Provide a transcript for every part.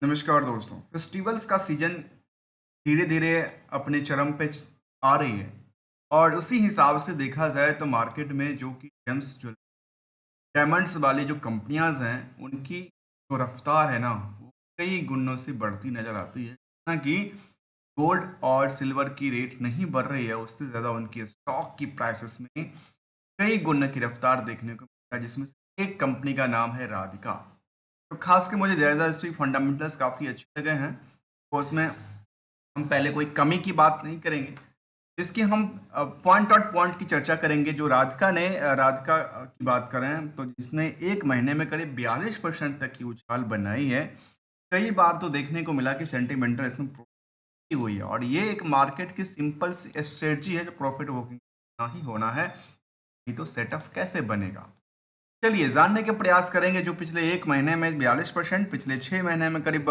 नमस्कार दोस्तों। फेस्टिवल्स का सीजन धीरे धीरे अपने चरम पे आ रही है और उसी हिसाब से देखा जाए तो मार्केट में जो कि जेम्स जो डायमंड्स वाली जो कंपनियां हैं उनकी जो रफ्तार है ना वो कई गुणों से बढ़ती नजर आती है। ना कि गोल्ड और सिल्वर की रेट नहीं बढ़ रही है, उससे ज़्यादा उनकी स्टॉक की प्राइसेस में कई गुना की रफ्तार देखने को मिलता है, जिसमें से एक कंपनी का नाम है राधिका। तो खास के मुझे ज़्यादा इसकी फंडामेंटल्स काफ़ी अच्छे लगे हैं। तो उसमें हम पहले कोई कमी की बात नहीं करेंगे, इसकी हम पॉइंट और पॉइंट की चर्चा करेंगे। जो राधिका की बात करें तो जिसने एक महीने में करीब 42% तक की उछाल बनाई है। कई बार तो देखने को मिला कि सेंटिमेंटल इसमें की हुई है और ये एक मार्केट की सिंपल सी स्ट्रेटजी है जो प्रॉफिट बुकिंग ना ही होना है। नहीं तो सेटअप कैसे बनेगा, चलिए जानने के प्रयास करेंगे। जो पिछले एक महीने में 42%, पिछले 6 महीने में करीब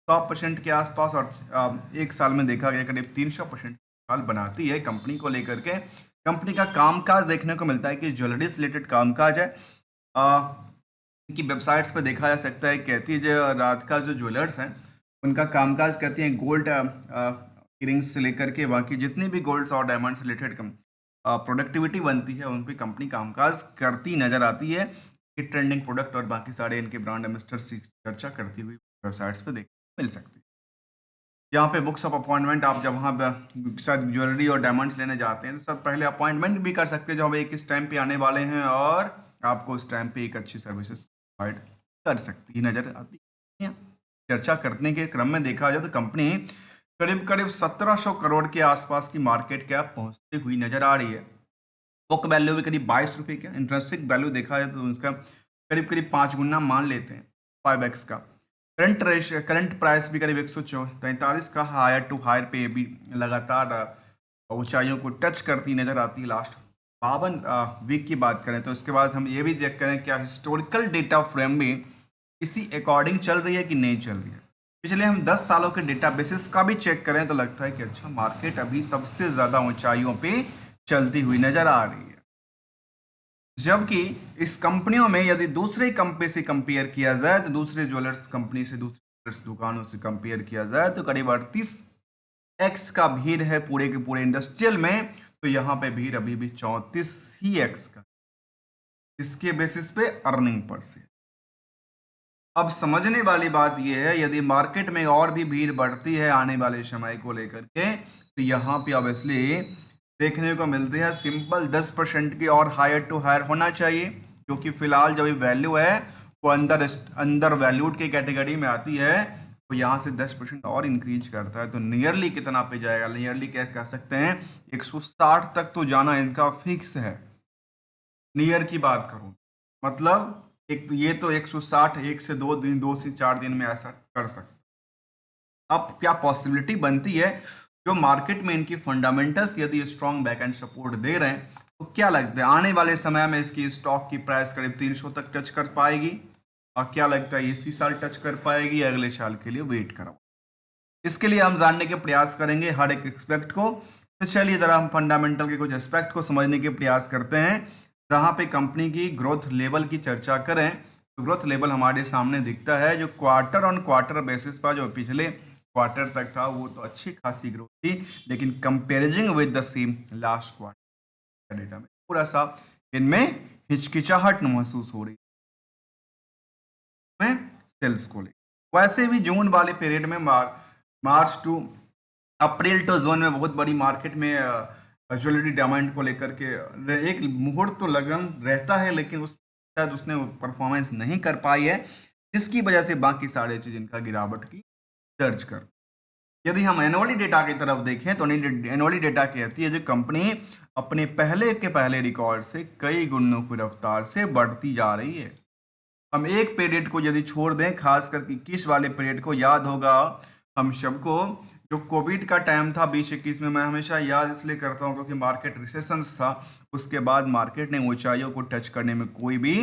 100% के आसपास और एक साल में देखा गया करीब 300% साल बनाती है कंपनी को लेकर के। कंपनी का कामकाज देखने को मिलता है कि ज्वेलरी से रिलेटेड कामकाज है। इनकी वेबसाइट्स पर देखा जा सकता है, कहती है जो रात का जो ज्वेलर्स हैं उनका कामकाज कहती हैं गोल्ड इयरिंग्स से लेकर के बाकी जितनी भी गोल्ड्स और डायमंड से रिलेटेड प्रोडक्टिविटी बनती है उन पे कंपनी कामकाज करती नजर आती है। कि ट्रेंडिंग प्रोडक्ट और बाकी सारे इनके ब्रांड एम्बेसडर्स की चर्चा करती हुई वेबसाइट्स पे देख मिल सकती है। यहाँ पे बुक्स ऑफ अपॉइंटमेंट, आप जब वहाँ पे शायद ज्वेलरी और डायमंड्स लेने जाते हैं तो सब पहले अपॉइंटमेंट भी कर सकते हैं जो हम एक इस टाइम पे आने वाले हैं और आपको उस टाइम पे एक अच्छी सर्विसेज प्रोवाइड कर सकती है नजर आती है। चर्चा करने के क्रम में देखा जाए तो कंपनी करीब करीब 1700 करोड़ के आसपास की मार्केट कैप पहुंचती हुई नजर आ रही है। बुक वैल्यू भी करीब 22 रुपये का, इंट्रेंसिक वैल्यू देखा जाए तो उसका करीब करीब 5 गुना मान लेते हैं, 5x का। करंट प्राइस भी करीब 143 का, हायर टू हायर पे भी लगातार ऊंचाइयों को टच करती नजर आती है। लास्ट 52 वीक की बात करें तो इसके बाद हम ये भी चेक करें क्या हिस्टोरिकल डेटा फ्रेम भी इसी अकॉर्डिंग चल रही है कि नहीं चल रही है। पिछले हम 10 सालों के डेटा बेसिस का भी चेक करें तो लगता है कि अच्छा मार्केट अभी सबसे ज़्यादा ऊंचाइयों पे चलती हुई नजर आ रही है। जबकि इस कंपनियों में यदि दूसरे कंपनी से कंपेयर किया जाए तो दूसरे ज्वेलर्स कंपनी से दूसरे ज्वेलर्स दुकानों से कंपेयर किया जाए तो करीब 38x का भीड़ है पूरे के पूरे इंडस्ट्रियल में। तो यहाँ पे भीड़ अभी भी 34 ही x का, इसके बेसिस पे अर्निंग पर से। अब समझने वाली बात यह है यदि मार्केट में और भी भीड़ बढ़ती है आने वाले समय को लेकर के तो यहाँ पे ऑब्वियसली देखने को मिलती है सिंपल 10% की और हायर टू हायर होना चाहिए, क्योंकि फिलहाल जो वैल्यू है वो अंदर अंदर वैल्यूड की कैटेगरी में आती है। तो यहाँ से 10% और इंक्रीज करता है तो नियरली कितना पे जाएगा, नियरली क्या कह सकते हैं 160 तक तो जाना इनका फिक्स है। नियर की बात करूं मतलब एक तो ये तो 160 1 से 2 दिन 2 से 4 दिन में ऐसा कर सकते। अब क्या पॉसिबिलिटी बनती है जो मार्केट में इनकी फंडामेंटल्स यदि स्ट्रॉन्ग बैकएंड सपोर्ट दे रहे हैं तो क्या लगता है आने वाले समय में इसकी स्टॉक की प्राइस करीब 300 तक टच कर पाएगी? और क्या लगता है इसी साल टच कर पाएगी या अगले साल के लिए वेट करो? इसके लिए हम जानने के प्रयास करेंगे हर एक एस्पेक्ट को। तो चलिए जरा हम फंडामेंटल के कुछ एस्पेक्ट को समझने के प्रयास करते हैं। जहाँ पे कंपनी की ग्रोथ लेवल की चर्चा करें तो ग्रोथ लेवल हमारे सामने दिखता है जो क्वार्टर ऑन क्वार्टर बेसिस पर जो पिछले क्वार्टर तक था वो तो अच्छी खासी ग्रोथ थी, लेकिन कंपेरिजिंग with the same last quarter data में पूरा सा इनमें हिचकिचाहट महसूस हो रही है सेल्स को लेकर। वैसे भी जून वाले पीरियड में March to April to June में बहुत बड़ी मार्केट में ज्वेलरी डायमंड को लेकर के एक मुहूर्त तो लगन रहता है, लेकिन उस शायद उसने परफॉर्मेंस नहीं कर पाई है, जिसकी वजह से बाकी सारे चीज इनका गिरावट की दर्ज कर। यदि हम एनुअली डेटा की तरफ देखें तो एनुअली डेटा कहती है जो कंपनी अपने पहले के पहले रिकॉर्ड से कई गुणों की रफ्तार से बढ़ती जा रही है। हम एक पीरियड को यदि छोड़ दें, खास करके 21 वाले पीरियड को याद होगा हम सबको, जो कोविड का टाइम था 2021 में, मैं हमेशा याद इसलिए करता हूँ क्योंकि मार्केट रिसेशंस था। उसके बाद मार्केट ने ऊंचाइयों को टच करने में कोई भी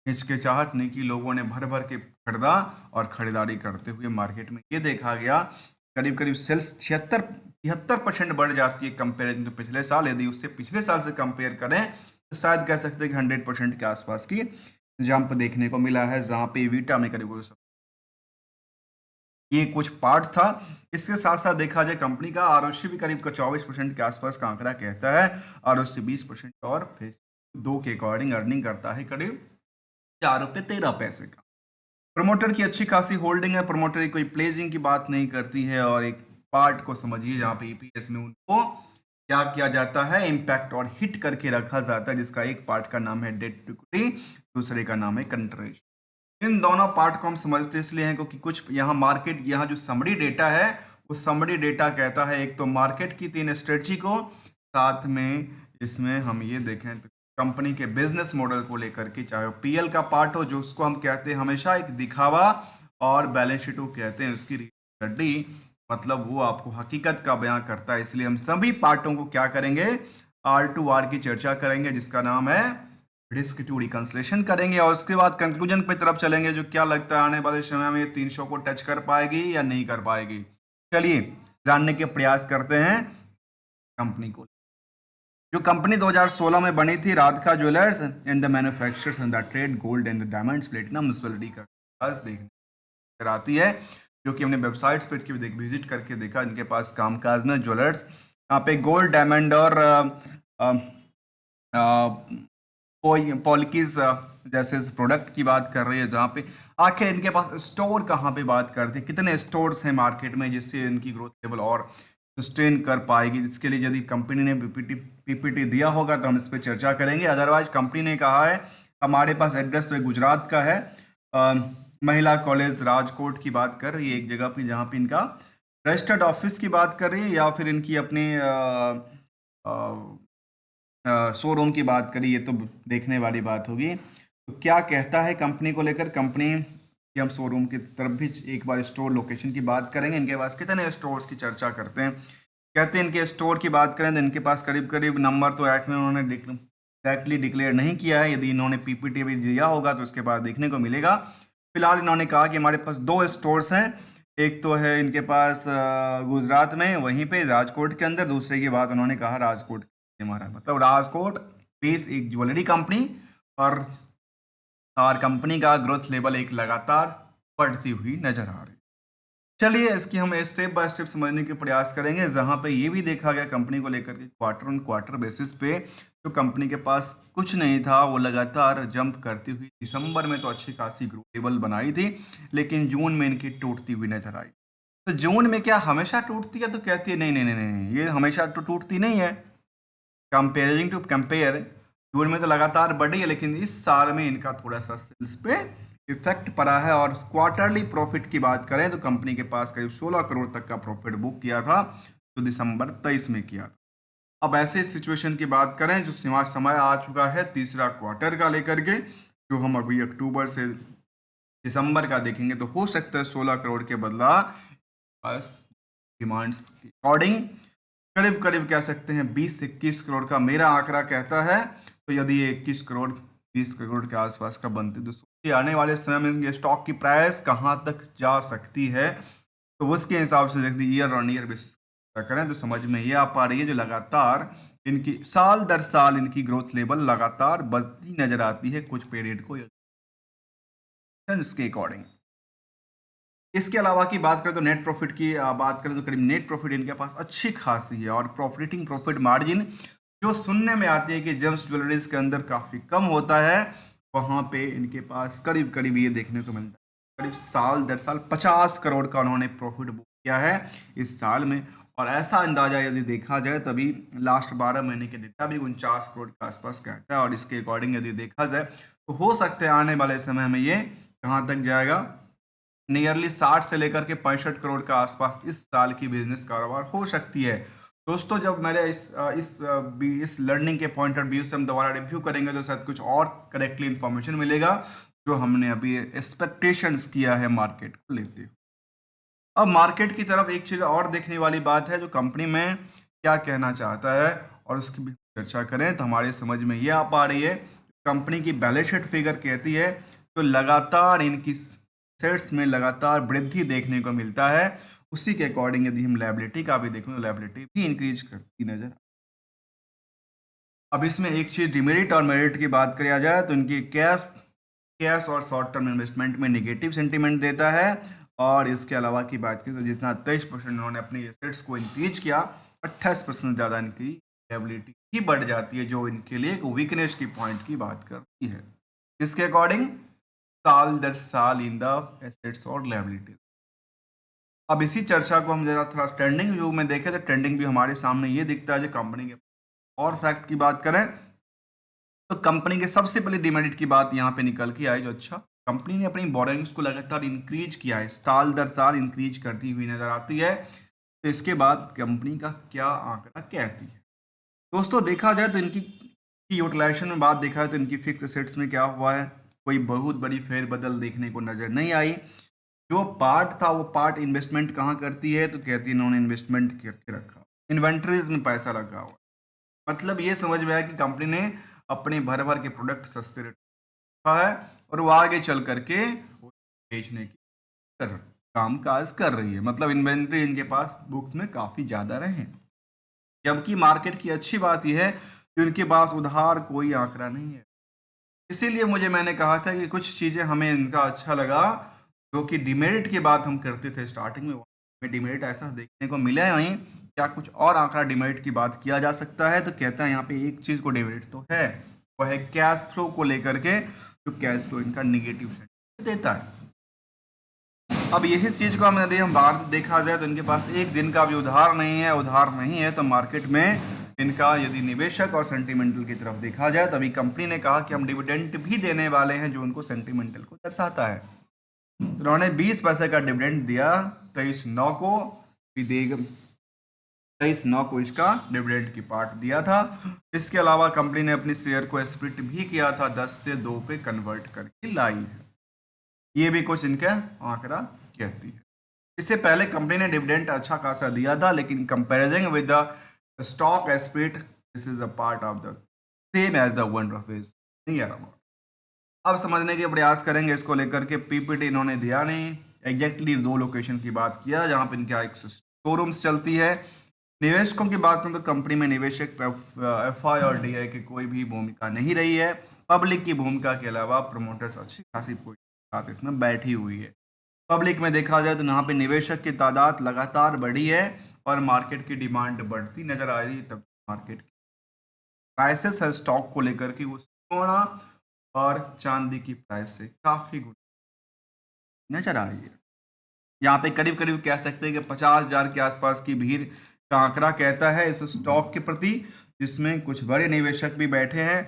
हिचकिचाहट नहीं की, लोगों ने भर भर के खरीदा और खरीदारी करते हुए मार्केट में ये देखा गया करीब करीब सेल्स 76-73% बढ़ जाती है कंपेरिजन तो पिछले साल। यदि उससे पिछले साल से कंपेयर करें तो शायद कह सकते हैं कि 100% के आसपास की जंप देखने को मिला है, जहाँ पे वीटा में करीब ये कुछ पार्ट था। इसके साथ साथ देखा जाए कंपनी का आरओसी भी करीब का 24% के आसपास का आंकड़ा कहता है। आरओसी 20% और फेज 2 के अकॉर्डिंग अर्निंग करता है करीब ₹4.13 का। प्रमोटर की अच्छी खासी होल्डिंग है। प्रमोटर कोई प्लेजिंग की बात नहीं करती है। और एक पार्ट को समझिए जहाँ पे ईपीएस में उनको क्या किया जाता है, इम्पैक्ट और हिट करके रखा जाता है, जिसका एक पार्ट का नाम है डेट टू इक्विटी, दूसरे का नाम है कंट्रीब्यूशन। इन दोनों पार्ट को हम समझते इसलिए हैं क्योंकि कुछ यहाँ मार्केट, यहाँ जो समरी डेटा है उस समरी डेटा कहता है एक तो मार्केट की 3 स्ट्रेटजी को, साथ में इसमें हम ये देखें तो कंपनी के बिजनेस मॉडल को लेकर के, चाहे पीएल का पार्ट हो जो उसको हम कहते हैं हमेशा एक दिखावा, और बैलेंस शीट को कहते हैं उसकी हड्डी, मतलब वो आपको हकीकत का बयां करता है। इसलिए हम सभी पार्टों को क्या करेंगे, आर टू आर की चर्चा करेंगे, जिसका नाम है रिस्क टू रिकंसलेशन करेंगे। और उसके बाद कंक्लूजन की तरफ चलेंगे, जो क्या लगता है आने वाले समय में 300 को टच कर पाएगी या नहीं कर पाएगी। चलिए जानने के प्रयास करते हैं कंपनी को। जो कंपनी 2016 में बनी थी, Radhika jewellers and the manufacturers and the trade gold and diamonds platinum jewellery का देखने आती है, जो कि हमने वेबसाइट्स पे विजिट करके देखा। इनके पास कामकाज में ज्वेलर्स, यहाँ पे गोल्ड, डायमंड और पॉलिकीज जैसे प्रोडक्ट की बात कर रही है, जहाँ पे आखिर इनके पास स्टोर कहाँ पे बात करते हैं, कितने स्टोर्स हैं मार्केट में जिससे इनकी ग्रोथ लेवल और सस्टेन कर पाएगी। इसके लिए यदि कंपनी ने पीपीटी दिया होगा तो हम इस पर चर्चा करेंगे। अदरवाइज कंपनी ने कहा है, हमारे पास एड्रेस तो गुजरात का है, महिला कॉलेज राजकोट की बात कर रही है एक जगह पे, जहाँ पे इनका रजिस्टर्ड ऑफिस की बात कर रही है, या फिर इनकी अपनी शोरूम की बात करी, ये तो देखने वाली बात होगी। तो क्या कहता है कंपनी को लेकर, कंपनी कि हम शोरूम की तरफ भी एक बार स्टोर लोकेशन की बात करेंगे। इनके पास कितने स्टोर्स की चर्चा करते हैं, कहते हैं इनके स्टोर की बात करें तो इनके पास करीब करीब नंबर तो एक्ट में उन्होंने डायरेक्टली डिक्लेयर नहीं किया है। यदि इन्होंने पीपीटी भी दिया होगा तो उसके बाद देखने को मिलेगा। फिलहाल इन्होंने कहा कि हमारे पास 2 स्टोर्स हैं, एक तो है इनके पास गुजरात में वहीं पे राजकोट के अंदर, दूसरे की बात उन्होंने कहा राजकोट हमारा, मतलब राजकोट बेस एक ज्वेलरी कंपनी, और कंपनी का ग्रोथ लेवल एक लगातार बढ़ती हुई नजर आ रही है। चलिए इसकी हम स्टेप बाय स्टेप समझने के प्रयास करेंगे, जहां पे ये भी देखा गया कंपनी को लेकर के क्वार्टर ऑन क्वार्टर बेसिस पे जो कंपनी के पास कुछ नहीं था वो लगातार जंप करती हुई दिसंबर में तो अच्छी खासी ग्रोथ लेवल बनाई थी, लेकिन जून में इनकी टूटती हुई नजर आई। तो जून में क्या हमेशा टूटती है, तो कहती है नहीं नहीं नहीं नहीं, ये हमेशा तो टूटती नहीं है। कंपेयरिंग टू कंपेयर जून में तो लगातार बढ़ी है, लेकिन इस साल में इनका थोड़ा सा सेल्स पे इफेक्ट पड़ा है। और क्वार्टरली प्रॉफिट की बात करें तो कंपनी के पास करीब 16 करोड़ तक का प्रॉफिट बुक किया था, जो दिसंबर 23 में किया था। अब ऐसे सिचुएशन की बात करें, जो समय आ चुका है तीसरा क्वार्टर का लेकर के, जो हम अभी अक्टूबर से दिसंबर का देखेंगे, तो हो सकता है 16 करोड़ के बदला बस डिमांड्स के अकॉर्डिंग करीब करीब कह सकते हैं 20 से 21 करोड़ का मेरा आंकड़ा कहता है। तो यदि ये 21 करोड़ 20 करोड़ के आसपास का बनते तो सोचिए आने वाले समय में ये स्टॉक की प्राइस कहाँ तक जा सकती है। तो उसके हिसाब से देखते ईयर ऑन ईयर बेसिस करें तो समझ में ये आ पा रही है, जो लगातार इनकी साल दर साल इनकी ग्रोथ लेवल लगातार बढ़ती नजर आती है कुछ पीरियड को इसके अकॉर्डिंग। इसके अलावा की बात करें तो नेट प्रॉफिट की बात करें तो करीब नेट प्रॉफिट इनके पास अच्छी खासी है, और प्रॉफिटिंग प्रॉफिट मार्जिन जो सुनने में आती है कि जेम्स ज्वेलरीज के अंदर काफ़ी कम होता है, वहाँ पे इनके पास करीब करीब ये देखने को मिलता है करीब साल दर साल 50 करोड़ का उन्होंने प्रॉफिट बुक किया है इस साल में। और ऐसा अंदाजा यदि देखा जाए तभी लास्ट 12 महीने के डेटा भी 49 करोड़ के आसपास कहता है, और इसके अकॉर्डिंग यदि देखा जाए तो हो सकता है आने वाले समय में ये कहाँ तक जाएगा, नियरली 60 से लेकर के 65 करोड़ का आसपास इस साल की बिजनेस कारोबार हो सकती है। दोस्तों जब मेरे इस लर्निंग के पॉइंट ऑफ व्यू से हम दोबारा रिव्यू करेंगे तो शायद कुछ और करेक्टली इंफॉर्मेशन मिलेगा जो हमने अभी एक्सपेक्टेशंस किया है मार्केट को लेते हुए। अब मार्केट की तरफ एक चीज़ और देखने वाली बात है, जो कंपनी में क्या कहना चाहता है और उसकी भी चर्चा करें तो हमारी समझ में ये आ पा रही है। कंपनी की बैलेंस शीट फिगर कहती है तो लगातार इनकी सेट्स में लगातार वृद्धि देखने को मिलता है। उसी के अकॉर्डिंग यदि हम लायबिलिटी का भी देखें तो लायबिलिटी भी इंक्रीज करती नजर। अब इसमें एक चीज डिमेरिट और मेरिट की बात किया जाए तो इनकी कैश और शॉर्ट टर्म इन्वेस्टमेंट में नेगेटिव सेंटीमेंट देता है, और इसके अलावा की बात की तो जितना 23% उन्होंने अपनी एसेट्स को इंक्रीज किया, 28% ज़्यादा इनकी लायबिलिटी ही बढ़ जाती है, जो इनके लिए एक वीकनेस की पॉइंट की बात करती है। इसके अकॉर्डिंग साल दर साल इन द एसेट्स और लायबिलिटी। अब इसी चर्चा को हम जरा थोड़ा ट्रेंडिंग व्यू में देखें तो ट्रेंडिंग व्यू हमारे सामने ये दिखता है जो कंपनी के और फैक्ट की बात करें तो कंपनी के सबसे पहले डिमेरिट की बात यहाँ पे निकल के आई जो अच्छा कंपनी ने अपनी बोरोइंग्स को लगातार इंक्रीज किया है, साल दर साल इंक्रीज करती हुई नजर आती है। तो इसके बाद कंपनी का क्या आंकड़ा कहती है दोस्तों, देखा जाए तो इनकी यूटिलाइजेशन में बात देखा है तो इनकी फिक्स एसेट्स में क्या हुआ है, कोई बहुत बड़ी फेरबदल देखने को नजर नहीं आई। जो पार्ट था वो पार्ट इन्वेस्टमेंट कहाँ करती है तो कहती है इन्होंने इन्वेस्टमेंट करके रखा, इन्वेंट्रीज में पैसा लगा हुआ। मतलब ये समझ में आया कि कंपनी ने अपने भर भर के प्रोडक्ट सस्ते रेट रखा है और वो आगे चल करके वो बेचने की कर काम काज कर रही है। मतलब इन्वेंट्री इनके पास बुक्स में काफ़ी ज़्यादा रहे। जबकि मार्केट की अच्छी बात यह है कि उनके पास उधार कोई आंकड़ा नहीं है। इसीलिए मैंने कहा था कि कुछ चीज़ें हमें इनका अच्छा लगा, जो कि डिमेरिट की बात हम करते थे स्टार्टिंग में, हमें डिमेरिट ऐसा देखने को मिला नहीं। क्या कुछ और आंकड़ा डिमेरिट की बात किया जा सकता है तो कहता है यहाँ पे एक चीज़ को डिमेरिट तो है, वो है कैश फ्लो को लेकर के, जो कैश फ्लो इनका निगेटिव सेंट देता है। अब यही चीज़ को हमने यदि हम बाहर देखा जाए तो इनके पास एक दिन का भी उधार नहीं है तो मार्केट में इनका यदि निवेशक और सेंटिमेंटल की तरफ देखा जाए तभी कंपनी ने कहा कि हम डिविडेंड भी देने वाले हैं, जो उनको सेंटिमेंटल को दर्शाता है। उन्होंने 20 पैसे का डिविडेंड दिया 23/9 को, भी देगा 23/9 को इसका डिविडेंड की पार्ट दिया था। इसके अलावा कंपनी ने अपनी शेयर को स्प्लिट भी किया था, 10 से 2 पे कन्वर्ट करके लाई है। ये भी कुछ इनका आंकड़ा कहती है। इससे पहले कंपनी ने डिविडेंड अच्छा खासा दिया था, लेकिन comparison with the stock split this is a part of the same as the one of is near about. अब समझने के प्रयास करेंगे इसको लेकर के। पीपीटी इन्होंने दिया नहीं, एग्जैक्टली 2 लोकेशन की बात किया जहाँ पे इनका एक शोरूम्स चलती है। निवेशकों की बात करें तो कंपनी में निवेशक एफआई और डीआई की कोई भी भूमिका नहीं रही है। पब्लिक की भूमिका के अलावा प्रमोटर्स अच्छी खासी साथ इसमें बैठी हुई है। पब्लिक में देखा जाए तो यहाँ पे निवेशक की तादाद लगातार बढ़ी है और मार्केट की डिमांड बढ़ती नजर आ रही है। तब मार्केट की प्राइसेस है स्टॉक को लेकर के वो सोना और चांदी की प्राइस से काफी गुना नजर आ रही है। यहाँ पे करीब करीब कह सकते हैं कि 50,000 के आसपास की भीड़ का आंकड़ा कहता है इस स्टॉक के प्रति, जिसमें कुछ बड़े निवेशक भी बैठे हैं।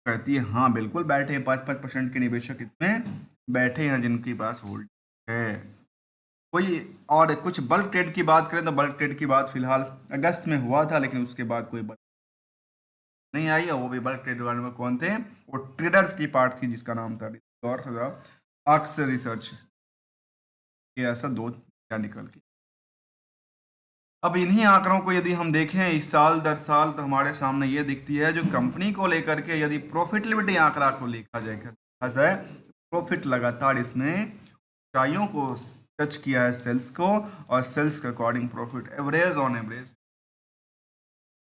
कहती है हाँ बिल्कुल बैठे हैं, 5% के निवेशक इसमें बैठे हैं जिनके पास होल्ड है। कोई और कुछ बल्क ट्रेड की बात करें तो बल्क ट्रेड की बात फिलहाल अगस्त में हुआ था, लेकिन उसके बाद कोई बल्क नहीं आई। और वो भी बल्क ट्रेड वाले में कौन थे, वो ट्रेडर्स की पार्ट थी जिसका नाम था और आक्स रिसर्च। ये ऐसा 2 क्या निकल के। अब इन्हीं आंकड़ों को यदि हम देखें इस साल दर साल तो हमारे सामने ये दिखती है, जो कंपनी को लेकर के यदि प्रॉफिटेबिलिटी आंकड़ा को देखा जाए प्रॉफिट लगातार इसमें ऊंचाइयों को टच किया है सेल्स को, और सेल्स के according profit average on average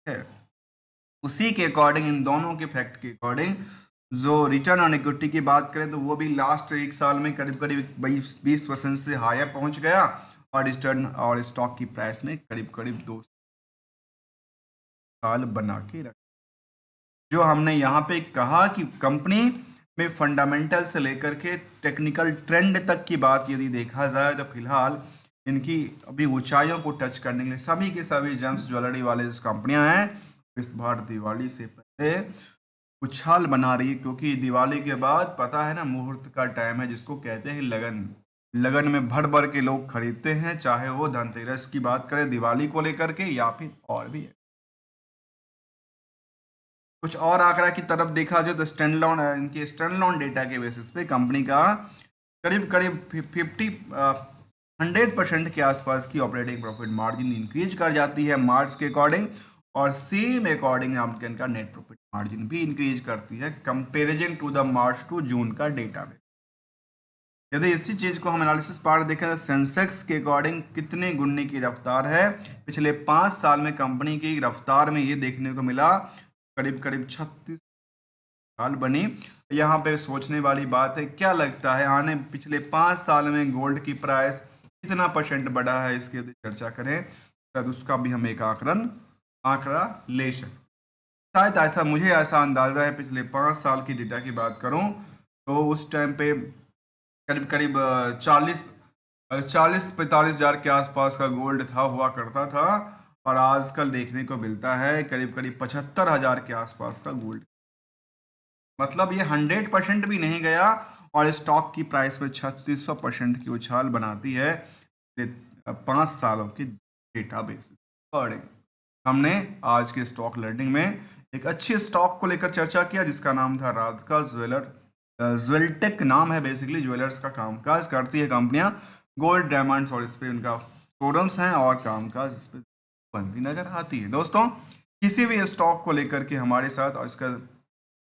है। उसी के अकॉर्डिंग इन दोनों के फैक्ट के अकॉर्डिंग जो रिटर्न ऑन इक्विटी की बात करें तो वो भी लास्ट 1 साल में करीब करीब 20% से हायर पहुंच गया, और रिटर्न और स्टॉक की प्राइस में करीब करीब 2 साल बना के रखा। जो हमने यहाँ पे कहा कि कंपनी में फंडामेंटल से लेकर के टेक्निकल ट्रेंड तक की बात यदि देखा जाए तो फिलहाल इनकी अभी ऊंचाइयों को टच करने के लिए सभी के सभी जेम्स ज्वेलरी वाले जो कंपनियां हैं इस बार दिवाली से पहले उछाल बना रही है, क्योंकि दिवाली के बाद पता है ना मुहूर्त का टाइम है जिसको कहते हैं लगन। लगन में भर भर के लोग खरीदते हैं, चाहे वो धनतेरस की बात करें दिवाली को लेकर के या फिर और भी है। कुछ और आंकड़ा की तरफ देखा जाए तो इनके स्टैंडअलोन डेटा के बेसिस पे कंपनी का करीब करीब 100% के आसपास की ऑपरेटिंग प्रॉफिट मार्जिन इंक्रीज कर जाती है मार्च के अकॉर्डिंग, और सेम अकॉर्डिंग इनका नेट प्रॉफिट मार्जिन भी इंक्रीज करती है comparison to the March to June का डेटा में। यदि इसी चीज को हम एनालिसिस पार्ट देखें तो सेंसेक्स के अकॉर्डिंग कितने गुणने की रफ्तार है, पिछले 5 साल में कंपनी की रफ्तार में ये देखने को मिला करीब करीब 36 साल बनी। यहाँ पे सोचने वाली बात है, क्या लगता है आने पिछले 5 साल में गोल्ड की प्राइस कितना परसेंट बढ़ा है इसके यदि चर्चा करें, शायद उसका भी हम एक आंकड़ा ले सकते। शायद ऐसा, मुझे ऐसा अंदाजा है, पिछले 5 साल की डेटा की बात करूं तो उस टाइम पे करीब करीब 40-45 हज़ार के आसपास का गोल्ड हुआ करता था, और आजकल देखने को मिलता है करीब करीब 75 हज़ार के आसपास का गोल्ड। मतलब ये 100% भी नहीं गया, और स्टॉक की प्राइस में 3600% की उछाल बनाती है 5 सालों की डेटा बेसिस। और हमने आज के स्टॉक लर्निंग में एक अच्छे स्टॉक को लेकर चर्चा किया जिसका नाम था राधिका ज्वेलटेक नाम है, बेसिकली ज्वेलर्स का कामकाज करती है कंपनियां, गोल्ड डायमंड्स, और इस पे उनका शोरूम्स हैं और कामकाज इस पे बनती नजर आती है। दोस्तों, किसी भी स्टॉक को लेकर के हमारे साथ, और इसका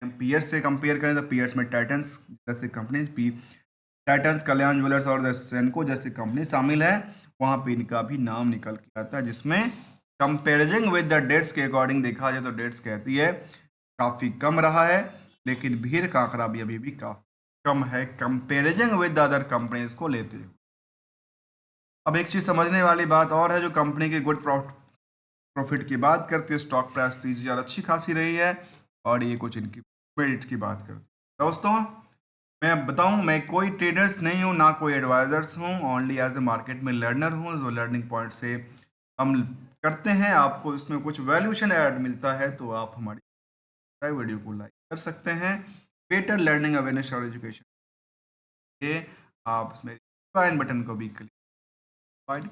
पीयर्स से कंपेयर करें तो पीयर्स में टाइटन्स जैसे कंपनी, टाइटन्स, कल्याण ज्वेलर्स और सेनको जैसी कंपनी शामिल है, वहाँ पे इनका भी नाम निकल के आता है, जिसमें कंपेरिजिंग विद द डेट्स के अकॉर्डिंग देखा जाए तो डेट्स कहती है काफ़ी कम रहा है, लेकिन भीड़ का आंकड़ा भी अभी भी काफ़ी कम है कंपेरिजिंग विद द अदर कंपनीज को लेते हुए। अब एक चीज़ समझने वाली बात और है, जो कंपनी की गुड प्रॉफिट की बात करती है, स्टॉक प्राइस 30,000 अच्छी खासी रही है, और ये कुछ इनकी क्रेडिट की बात करती है। दोस्तों, मैं बताऊं, मैं कोई ट्रेडर्स नहीं हूं, ना कोई एडवाइजर्स हूं, ओनली एज ए मार्केट में लर्नर हूं, जो लर्निंग पॉइंट से हम करते हैं। आपको इसमें कुछ वैल्यूशन ऐड मिलता है तो आप हमारी वीडियो को लाइक कर सकते हैं। बेटर लर्निंग अवेयरनेस और एजुकेशन के आप इसमें ज्वाइन बटन को भी क्लिक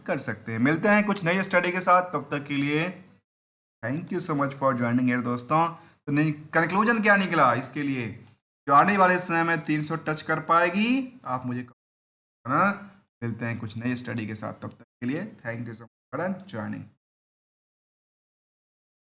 कर सकते हैं। मिलते हैं कुछ नई स्टडी के साथ, तब तक के लिए thank you so much for joining here. दोस्तों, तो नहीं, कंक्लूजन क्या निकला इसके लिए, जो आने वाले समय में 300 टच कर पाएगी, आप मुझे कहना। मिलते हैं कुछ नई स्टडी के साथ, तब तक के लिए thank you so much for joining.